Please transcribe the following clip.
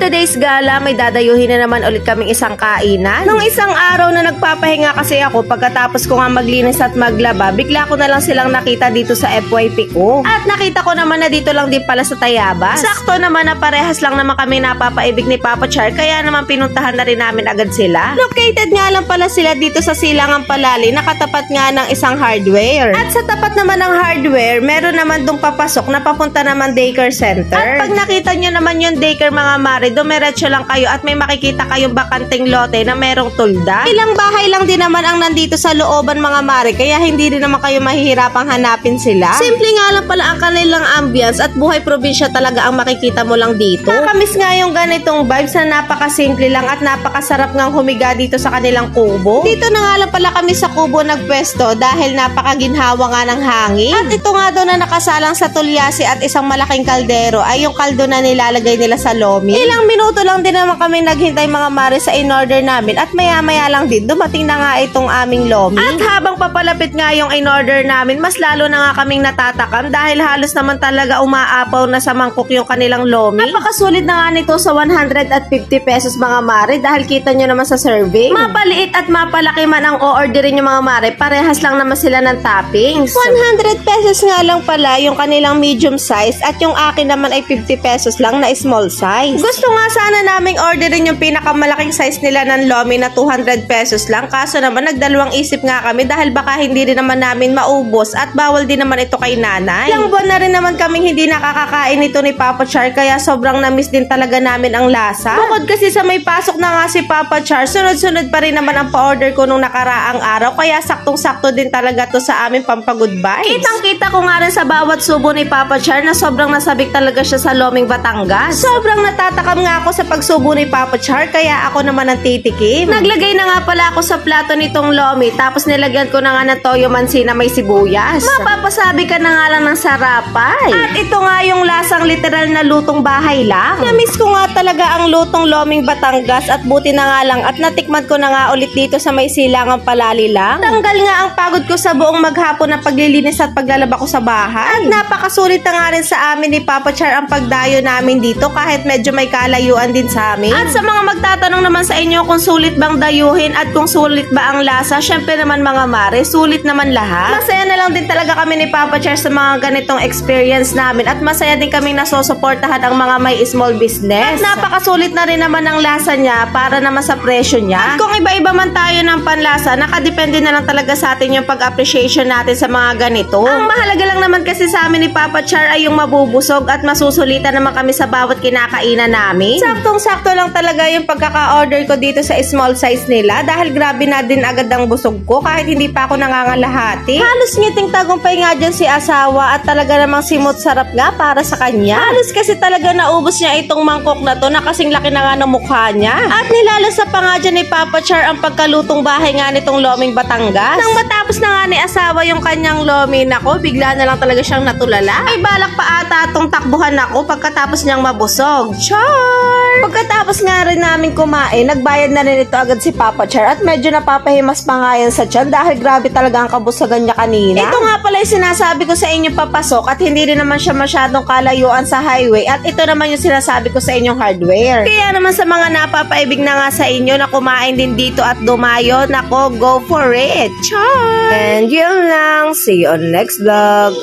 today's gala, may dadayuhin na naman ulit kaming isang kainan. Nung isang araw na nagpapahinga kasi ako, pagkatapos ko nga maglinis at maglaba, bigla ko na lang silang nakita dito sa FYP ko. At nakita ko naman na dito lang din pala sa Tayabas. Sakto naman na parehas lang naman kami napapaibig ni Papa Char, kaya naman pinuntahan na rin namin agad sila. Located nga lang pala sila dito sa Silangang Palali, nakatapat nga ng isang hardware. At sa tapat naman ng hardware, meron naman dong papasok na papunta naman daycare center. At pag nakita nyo naman yung daycare mga mare, dumiretso lang kayo at may makikita kayong bakanting lote na merong tulda. Ilang bahay lang din naman ang nandito sa looban mga mare, kaya hindi rin naman kayo mahihirapang hanapin sila. Simple nga lang pala ang kanilang ambience at buhay probinsya talaga ang makikita mo lang dito. Nakamiss nga yung ganitong vibes na napakasimple lang at napakasarap ngang humiga dito sa kanilang kubo. Dito na nga lang pala kami sa kubo nagpwesto dahil napakaginhawa nga ng hangin. At ito nga daw na nakasalang sa tulyasi at isang malaking kaldero ay yung kaldo na nilalagay nila sa lomi. Ilang minuto lang din naman kami naghintay mga mare sa in-order namin at maya-maya lang din dumating na nga itong aming lomi. At habang papalapit nga yung in-order namin, mas lalo na nga kaming natatakam dahil halos naman talaga umaapaw na sa mangkok yung kanilang lomi. Napakasulit na nga nito sa 150 pesos mga mare dahil kita nyo naman sa serving. Mapaliit at mapalaki man ang o-orderin yung mga mare, parehas lang naman sila ng toppings. 100 pesos nga lang pala yung kanilang medium size at yung akin naman ay 50 pesos lang na small size. Gusto nga sana naming orderin yung pinakamalaking size nila ng lomi na 200 pesos lang, kaso naman nagdalawang isip nga kami dahil baka hindi rin naman namin maubos at bawal din naman ito kay nanay. Ilang buwan na rin naman kaming hindi nakakakain nito ni Papa Char, kaya sobrang namiss din talaga namin ang lasa. Bukod kasi sa may pasok na nga si Papa Char, sunod-sunod pa rin naman ang pa-order ko nung nakaraang araw, kaya saktong-sakto din talaga to sa aming pampagod vibes. Kitang-kita ko nga rin sa bawat subo ni Papa Char na sobrang nasabik talaga siya sa loming Batangas. Sobrang natatakam nga ako sa pagsubo ni Papa Char, kaya ako naman ang titikim. Naglagay na nga pala ako sa plato nitong lomi, tapos nilagyan ko na nga ng toyo mansi na may sibuyas. Mapapasabi ka na nga lang ng sarapay. At ito nga yung lasang literal na lutong bahay lang. Namiss ko nga talaga ang lutong loming Batangas at buti na nga lang at natikman ko na nga ulit dito sa may Silangang Palali lang. Tanggal nga ang pagod ko sa buong maghapon na paglilinis at paglalaba ko sa bahay. At napakasulit na nga rin sa amin ni Papa Char ang pagdayo namin dito kahit medyo may kalayuan din sa amin. At sa mga magtatanong naman sa inyo kung sulit bang dayuhin at kung sulit ba ang lasa, syempre naman mga mare, sulit naman lahat. Masaya na lang din talaga kami ni Papa Char sa mga ganitong experience namin at masaya din kaming nasusuportahan ang mga may small business. At napakasulit na rin naman ang lasa niya para naman sa presyo niya. At kung iba-iba man tayo ng panlasa, nakadepende na lang talaga sa atin yung pag-appreciation natin sa mga ganito. Ang mahalaga lang naman kasi sa amin ni Papa Char ay yung mabubusog at masusulitan naman kami sa bawat kinakainan namin. Saktong-sakto lang talaga yung pagkaka-order ko dito sa small size nila dahil grabe na din agad ang busog ko kahit hindi pa ako nangangalahati. Halos ngiting tagumpay nga dyan si asawa at talaga namang simot sarap nga para sa kanya. Halos kasi talaga naubos niya itong mangkok na to na kasing laki na nga ng mukha niya. At nilalasa pa nga dyan ni Papa Char ang pagkalutong bahay nga nitong loming Batangas. Nang matapos na nga ni asawa yung kanyang lomi, nako, bigla na lang talaga siyang natulala. Ay balak pa ata itong takbuhan ako pagkatapos niyang mabusog. Char! Pagkatapos nga rin namin kumain, nagbayad na rin ito agad si Papa Char at medyo napapahimas pa nga yan sa tiyan dahil grabe talaga ang kabusagan niya kanina. Ito nga pala yung sinasabi ko sa inyo papasok at hindi rin naman siya masyadong kalayuan sa highway at ito naman yung sinasabi ko sa inyong hardware. Kaya naman sa mga napapaibig na nga sa inyo na kumain din dito at dumayo, nako, go for it! Char! And yun lang, see you on next vlog.